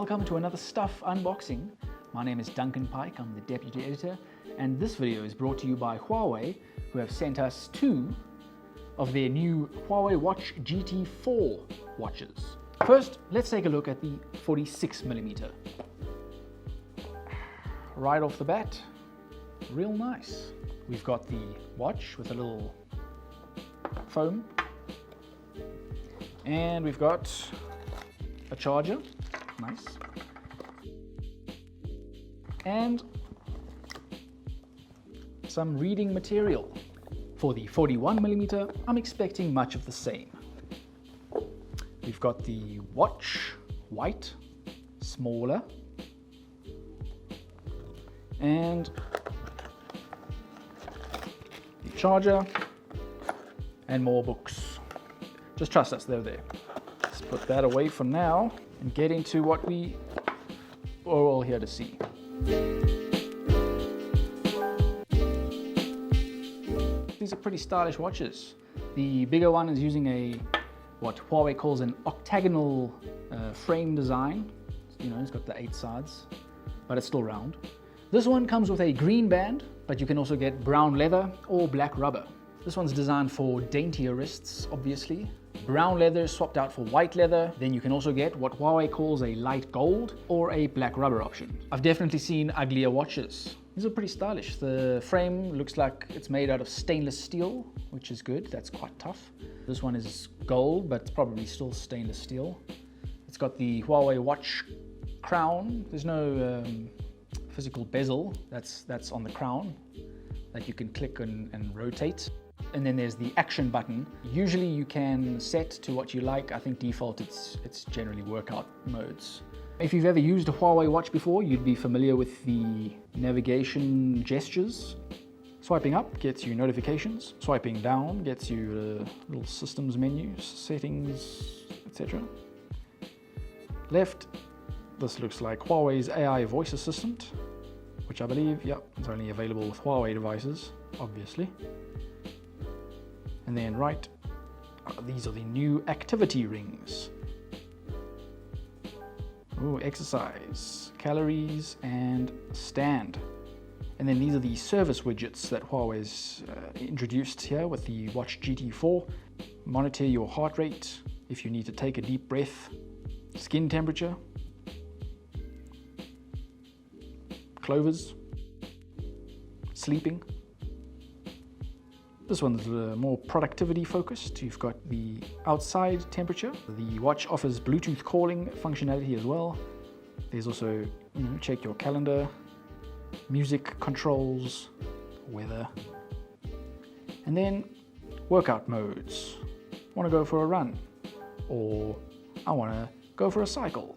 welcome to another stuff unboxing. My name is Duncan Pike, I'm the deputy editor, and this video is brought to you by Huawei, who have sent us 2 of their new Huawei Watch GT4 watches. First, let's take a look at the 46mm. Right off the bat, real nice. We've got the watch with a little foam, and we've got a charger, nice, and some reading material. For the 41mm, I'm expecting much of the same. We've got the watch, white, smaller, and the charger, and more books. Just trust us, they're there. Let's put that away for now and get into what we are all here to see. These are pretty stylish watches. The bigger one is using what Huawei calls an octagonal frame design. You know, it's got the 8 sides, but it's still round. This one comes with a green band, but you can also get brown leather or black rubber. This one's designed for daintier wrists, obviously. Brown leather swapped out for white leather. Then you can also get what Huawei calls a light gold or a black rubber option. I've definitely seen uglier watches. These are pretty stylish. The frame looks like it's made out of stainless steel, which is good. That's quite tough. This one is gold, but probably still stainless steel. It's got the Huawei watch crown. There's no physical bezel. That's on the crown that you can click and rotate. And then there's the action button. Usually you can set to what you like. I think default it's generally workout modes. If you've ever used a Huawei watch before, you'd be familiar with the navigation gestures. Swiping up gets you notifications. Swiping down gets you a little systems menu, settings, etc. Left, this looks like Huawei's AI voice assistant, which I believe, it's only available with Huawei devices, obviously. And then right, these are the new activity rings. Oh, exercise, calories, and stand. And then these are the service widgets that Huawei's introduced here with the Watch GT4. Monitor your heart rate if you need to take a deep breath, skin temperature, clovers, sleeping. This one's more productivity focused. You've got the outside temperature. The watch offers Bluetooth calling functionality as well. There's also, check your calendar, music controls, weather. And then workout modes. Want to go for a run, or I want to go for a cycle.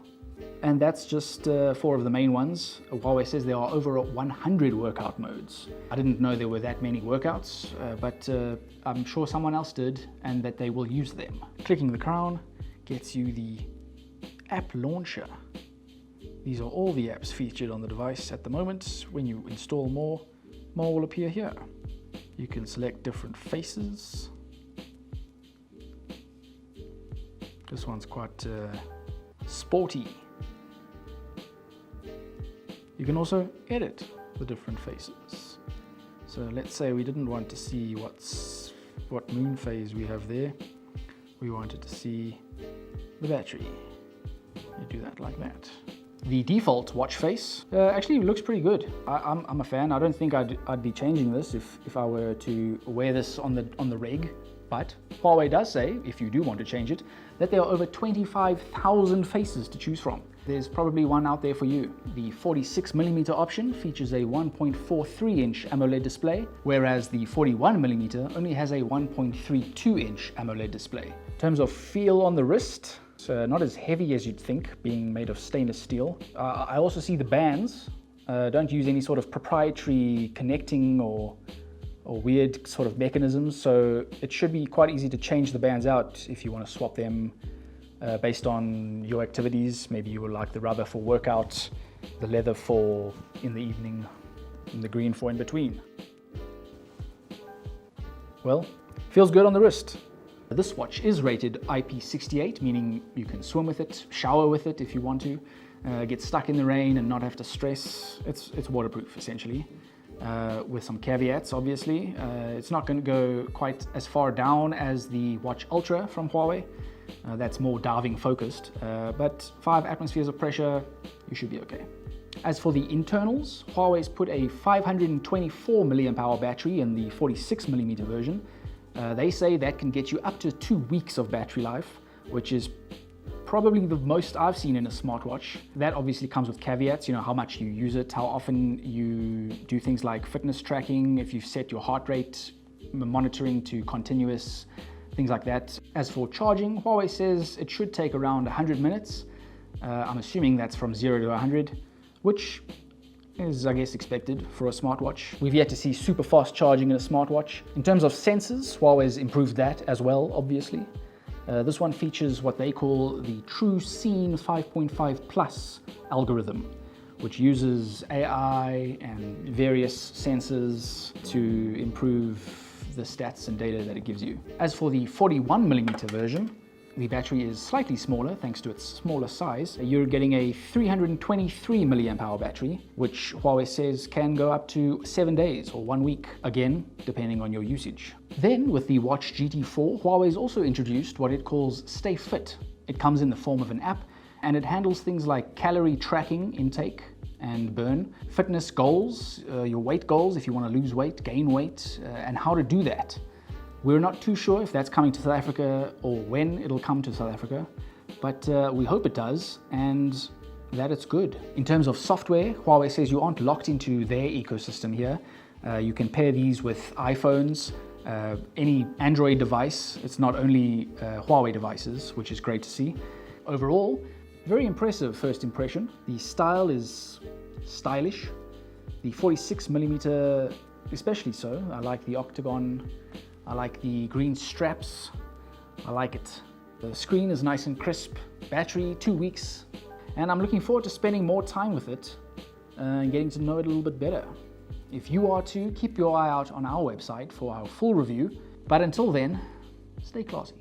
And that's just 4 of the main ones. Huawei says there are over 100 workout modes. I didn't know there were that many workouts, but I'm sure someone else did, and that they will use them. Clicking the crown gets you the app launcher. These are all the apps featured on the device at the moment. When you install more will appear here. You can select different faces. This one's quite sporty. You can also edit the different faces. So let's say we didn't want to see what moon phase we have there. We wanted to see the battery. You do that like that. The default watch face actually looks pretty good. I'm a fan. I don't think I'd be changing this if I were to wear this on the reg. But Huawei does say, if you do want to change it, that there are over 25,000 faces to choose from. There's probably one out there for you. The 46mm option features a 1.43-inch AMOLED display, whereas the 41mm only has a 1.32-inch AMOLED display. In terms of feel on the wrist, it's not as heavy as you'd think, being made of stainless steel. I also see the bands don't use any sort of proprietary connecting or weird sort of mechanisms, so it should be quite easy to change the bands out if you want to swap them based on your activities. Maybe you would like the rubber for workout, the leather for in the evening, and the green for in between. Well, feels good on the wrist. This watch is rated IP68, meaning you can swim with it, shower with it if you want to. get stuck in the rain and not have to stress. It's waterproof essentially, with some caveats obviously. It's not going to go quite as far down as the Watch Ultra from Huawei. That's more diving focused, but 5 atmospheres of pressure, you should be okay. As for the internals, Huawei's put a 524 mAh battery in the 46mm version. They say that can get you up to 2 weeks of battery life, which is probably the most I've seen in a smartwatch. That obviously comes with caveats, you know, how much you use it, how often you do things like fitness tracking, if you've set your heart rate monitoring to continuous, things like that. As for charging, Huawei says it should take around 100 minutes. I'm assuming that's from 0 to 100, which is, I guess, expected for a smartwatch. We've yet to see super fast charging in a smartwatch. In terms of sensors, Huawei's improved that as well, obviously. This one features what they call the True Scene 5.5 Plus algorithm, which uses AI and various sensors to improve the stats and data that it gives you. As for the 41mm version, the battery is slightly smaller thanks to its smaller size. You're getting a 323 mAh battery, which Huawei says can go up to 7 days or 1 week, again, depending on your usage. Then with the Watch GT4, Huawei's also introduced what it calls Stay Fit. It comes in the form of an app, and it handles things like calorie tracking, intake and burn, fitness goals, your weight goals if you want to lose weight, gain weight, and how to do that. We're not too sure if that's coming to South Africa or when it'll come to South Africa, but we hope it does and that it's good. In terms of software, Huawei says you aren't locked into their ecosystem here. You can pair these with iPhones, any Android device. It's not only Huawei devices, which is great to see. Overall, very impressive first impression. The style is stylish. The 46mm especially so. I like the octagon. I like the green straps. I like it. The screen is nice and crisp. Battery, 2 weeks. And I'm looking forward to spending more time with it and getting to know it a little bit better. If you are too, keep your eye out on our website for our full review. But until then, stay classy.